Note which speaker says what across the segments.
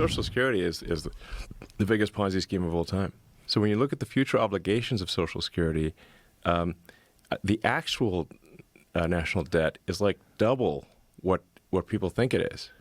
Speaker 1: Social Security is the biggest Ponzi scheme of all time. So when you look at the future obligations of Social Security, the actual national debt is like double what people think it is.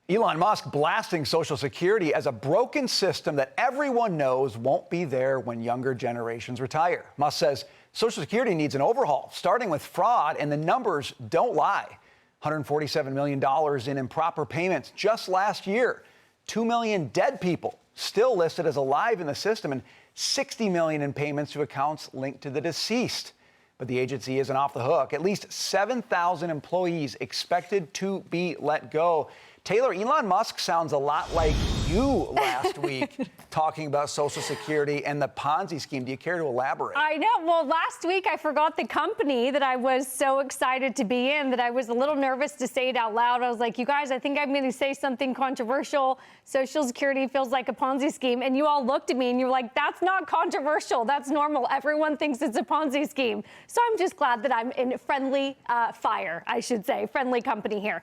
Speaker 2: Elon Musk blasting Social Security as a broken system that everyone knows won't be there when younger generations retire. Musk says Social Security needs an overhaul, starting with fraud, and the numbers don't lie. $147 million in improper payments just last year. 2 million dead people still listed as alive in the system, and 60 million in payments to accounts linked to the deceased. But the agency isn't off the hook. At least 7,000 employees expected to be let go. Taylor, Elon Musk sounds a lot like you last week talking about Social Security and the Ponzi scheme. Do you care to elaborate?
Speaker 3: I know. Well, last week I forgot the company that I was so excited to be in that I was a little nervous to say it out loud. I was like, you guys, I think I'm going to say something controversial. Social Security feels like a Ponzi scheme. And you all looked at me and you were like, that's not controversial. That's normal. Everyone thinks it's a Ponzi scheme. So I'm just glad that I'm in friendly fire, I should say, friendly company here.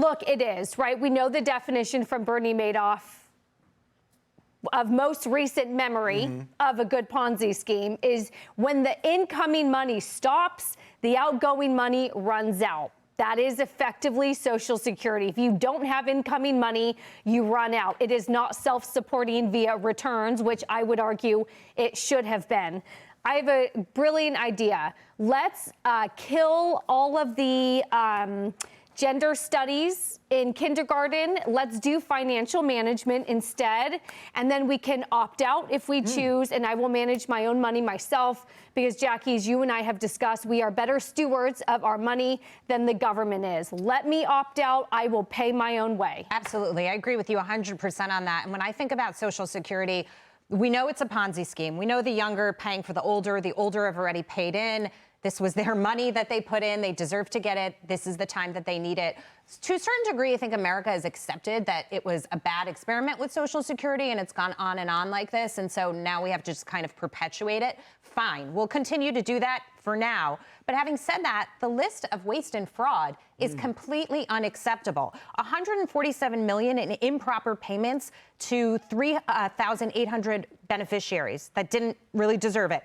Speaker 3: Look, it is, right? We know the definition from Bernie Madoff of most recent memory of a good Ponzi scheme is when the incoming money stops, the outgoing money runs out. That is effectively Social Security. If you don't have incoming money, you run out. It is not self-supporting via returns, which I would argue it should have been. I have a brilliant idea. Let's kill all of the gender studies in kindergarten. Let's do financial management instead. And then we can opt out if we choose. And I will manage my own money myself because, Jackie, as you and I have discussed, we are better stewards of our money than the government is. Let me opt out. I will pay my own way.
Speaker 4: Absolutely. I agree with you 100% on that. And when I think about Social Security, we know it's a Ponzi scheme. We know the younger paying for the older have already paid in. This was their money that they put in. They deserve to get it. This is the time that they need it. To a certain degree, I think America has accepted that it was a bad experiment with Social Security and it's gone on and on like this. And so now we have to just kind of perpetuate it. Fine. We'll continue to do that for now. But having said that, the list of waste and fraud is completely unacceptable. 147 million in improper payments to 3,800 beneficiaries that didn't really deserve it.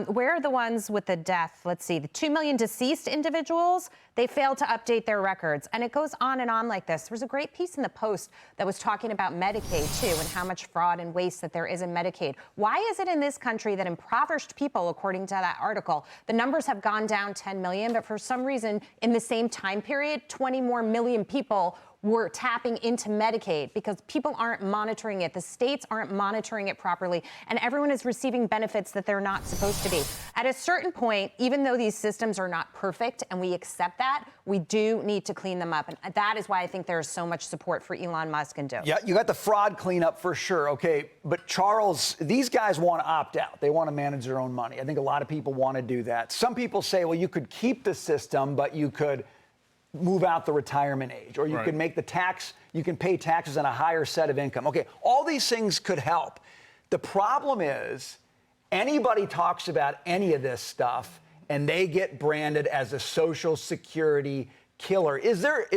Speaker 4: Where are the ones with the death? Let's see, the 2 million deceased individuals, they failed to update their records. And it goes on and on like this. There was a great piece in the Post that was talking about Medicaid, too, and how much fraud and waste that there is in Medicaid. Why is it in this country that impoverished people, according to that article, the numbers have gone down 10 million, but for some reason, in the same time period, 20 more million people were tapping into Medicaid because people aren't monitoring it. The states aren't monitoring it properly, and everyone is receiving benefits that they're not supposed to be. At a certain point, even though these systems are not perfect and we accept that, we do need to clean them up. And that is why I think there's so much support for Elon Musk and Do.
Speaker 2: Yeah, you got the fraud cleanup for sure. Okay, but Charles, these guys want to opt out. They want to manage their own money. I think a lot of people want to do that. Some people say, well, you could keep the system, but you could move out the retirement age, or you could make the tax, you can pay taxes on a higher set of income. Okay, all these things could help. The problem is anybody talks about any of this stuff and they get branded as a Social Security killer. Is there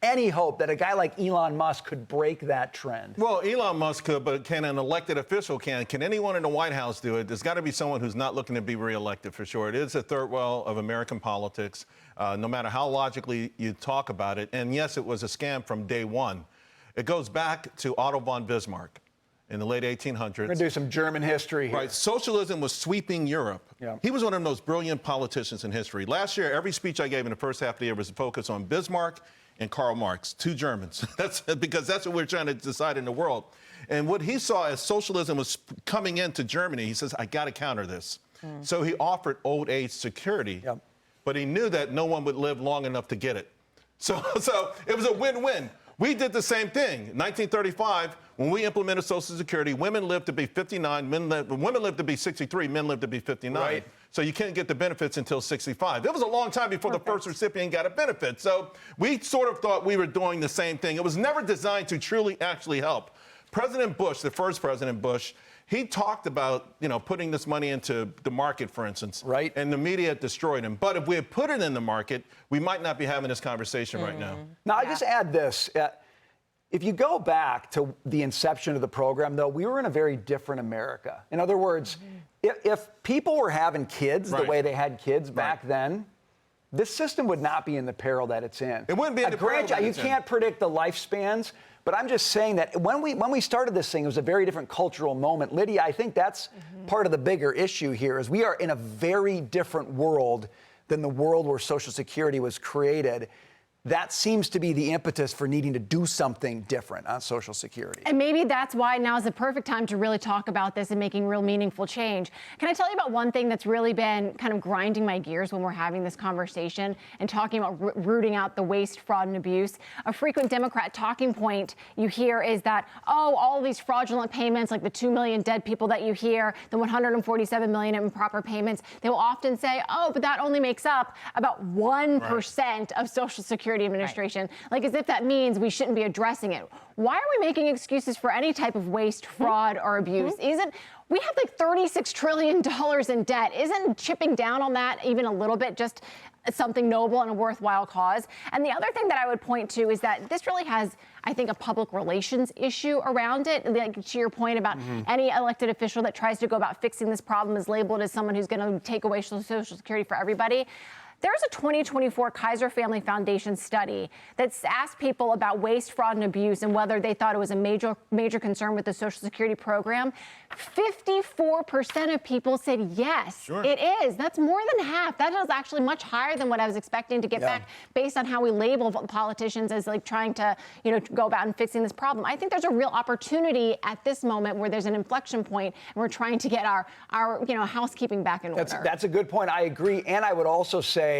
Speaker 2: any hope that a guy like Elon Musk could break that trend?
Speaker 5: Well, Elon Musk could, but can an elected official Can anyone in the White House do it? There's got to be someone who's not looking to be reelected for sure. It is a third rail of American politics, no matter how logically you talk about it. And yes, it was a scam from day one. It goes back to Otto von Bismarck in the late 1800s. We're
Speaker 2: going to do some German history here.
Speaker 5: Right. Socialism was sweeping Europe.
Speaker 2: Yeah.
Speaker 5: He was one of the most brilliant politicians in history. Last year, every speech I gave in the first half of the year was focused on Bismarck and Karl Marx, two Germans. That's because that's what we're trying to decide in the world. And what he saw as socialism was coming into Germany, he says, I got to counter this. So he offered old age security, but he knew that no one would live long enough to get it. So it was a win-win. We did the same thing. In 1935, when we implemented Social Security, women lived to be 59, women lived to be 63, men lived to be 59. Right. So you can't get the benefits until 65. It was a long time before the first recipient got a benefit. So we sort of thought we were doing the same thing. It was never designed to truly actually help. President Bush, the first President Bush, He talked about, putting this money into the market, for instance.
Speaker 2: Right.
Speaker 5: And the media destroyed him. But if we had put it in the market, we might not be having this conversation right now.
Speaker 2: Now, I just add this. If you go back to the inception of the program, though, we were in a very different America. In other words, if people were having kids the way they had kids back then, this system would not be in the peril that it's in.
Speaker 5: It wouldn't be in the peril that
Speaker 2: you
Speaker 5: it's in.
Speaker 2: can't predict the lifespans, but I'm just saying that when we started this thing, it was a very different cultural moment. Lydia, I think that's part of the bigger issue here is we are in a very different world than the world where Social Security was created. That seems to be the impetus for needing to do something different on Social Security.
Speaker 3: And maybe that's why now is the perfect time to really talk about this and making real meaningful change. Can I tell you about one thing that's really been kind of grinding my gears when we're having this conversation and talking about rooting out the waste, fraud, and abuse? A frequent Democrat talking point you hear is that, all of these fraudulent payments, like the 2 million dead people that you hear, the 147 million improper payments, they will often say, but that only makes up about 1% of Social Security Administration, like as if that means we shouldn't be addressing it. Why are we making excuses for any type of waste, fraud, or abuse? We have like $36 trillion in debt. Isn't chipping down on that even a little bit just something noble and a worthwhile cause? And the other thing that I would point to is that this really has, I think, a public relations issue around it. Like to your point about any elected official that tries to go about fixing this problem is labeled as someone who's going to take away Social Security for everybody. There's a 2024 Kaiser Family Foundation study that's asked people about waste, fraud, and abuse and whether they thought it was a major concern with the Social Security program. 54% of people said yes, it is. That's more than half. That is actually much higher than what I was expecting to get back based on how we label politicians as like trying to, go about and fixing this problem. I think there's a real opportunity at this moment where there's an inflection point and we're trying to get our housekeeping back in order.
Speaker 2: That's a good point. I agree. And I would also say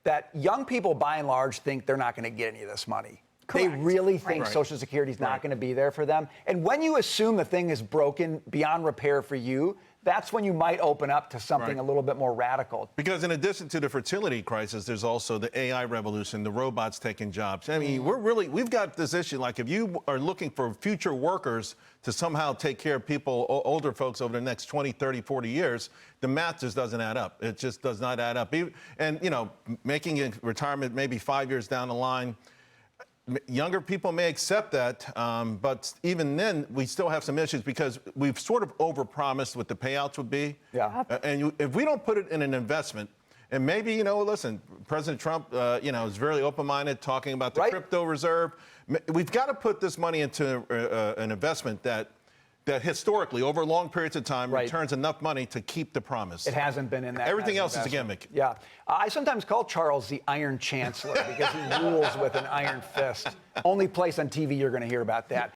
Speaker 2: that young people, by and large, think they're not going to get any of this money. Correct. They really think Social Security is not going to be there for them. And when you assume the thing is broken beyond repair for you, that's when you might open up to something a little bit more radical.
Speaker 5: Because in addition to the fertility crisis, there's also the AI revolution, the robots taking jobs. I mean, we've got this issue, like if you are looking for future workers to somehow take care of people, older folks over the next 20, 30, 40 years, the math just doesn't add up. It just does not add up. And, making a retirement maybe 5 years down the line, younger people may accept that, but even then, we still have some issues because we've sort of overpromised what the payouts would be.
Speaker 2: Yeah.
Speaker 5: If we don't put it in an investment, and maybe, listen, President Trump, is very open-minded, talking about the crypto reserve. We've got to put this money into an investment that historically, over long periods of time, returns enough money to keep the promise.
Speaker 2: It hasn't been in that.
Speaker 5: Everything else is a gimmick.
Speaker 2: Yeah. I sometimes call Charles the Iron Chancellor because he rules with an iron fist. Only place on TV you're going to hear about that.